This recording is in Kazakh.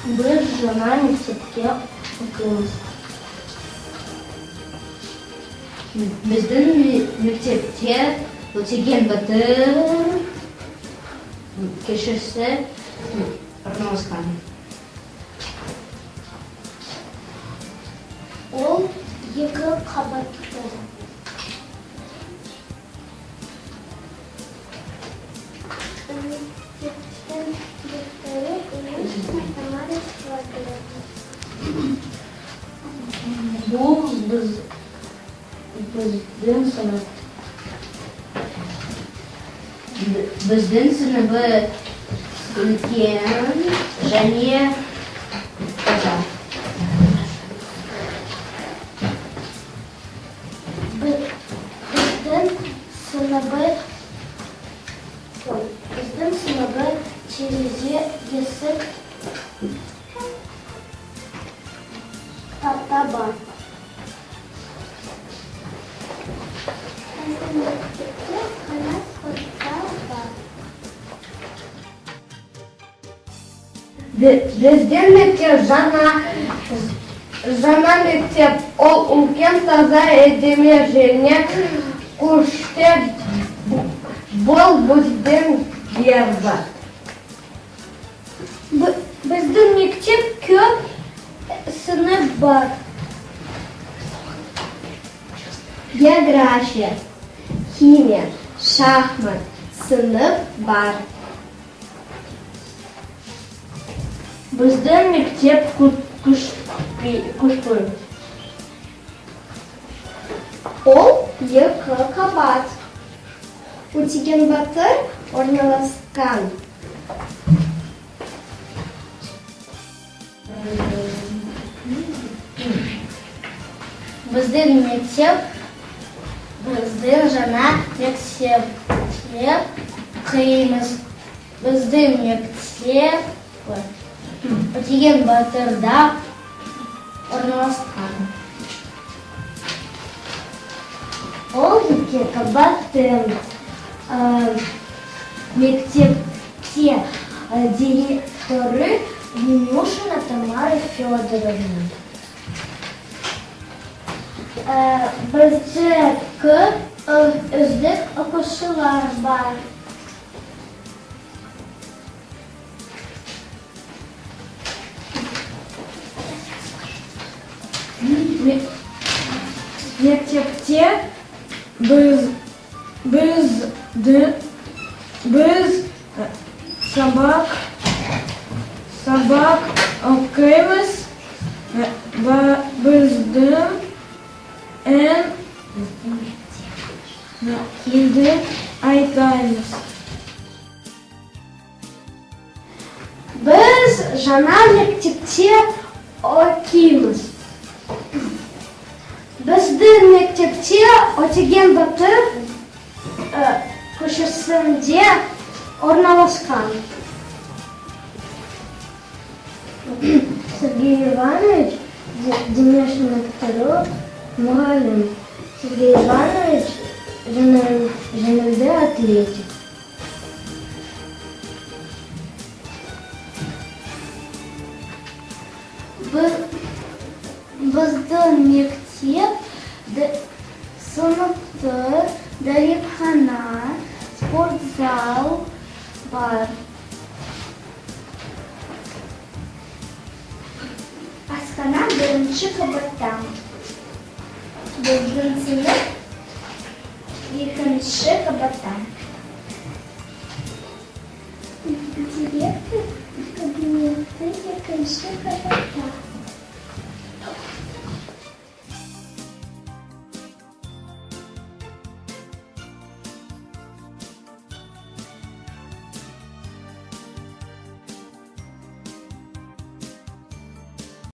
Biz жана мектепке окуйбуз. Биздин мектепте Өтеген Батыр кишиси орналашкан. Ол 2 кабатты. Мектептин директору Тамара Складова. Бул биздин сынып. Биздин сыныбы үлкен және таза. Біздің сыныбы терезе, есік, тақта бар. Биздин мектеп жана мектеп, ол үлкен таза эдеме жеріне күштер. Бұл биздин гербі. Біздің мектеп көп сынып бар. География, химия, шахмат сынып бар. Биздин мектеп күшпүл. Ол 2 кабат. Өтеген Батыр орналасқан. Биздин мектеп, биздин жана мектепте кыймыз. Биздин мектеп Өтеген Батырда орналасқан. Ол 2 кабатты. Мектепте директоры Немюшина Тамара Федоровна. Бізде көп үздік оқушылар бар. Мектепте biz sabak okuymiz. Bizdin en ildi aytaymiz. Biz жана мектепте окуйбуз. Биздин мектепте Өтеген Батыр көшесінде орналасқан. Сергей Иванович Демешин второй мұғалім. Сергей Иванович жөнелді атлетик. Біздің мектеп сыныпты, дәретхана, спортзал бар. Асхана 1 кабатта. Біздің сынып 2 кабатта. Директор кабинеті 2 кабатта.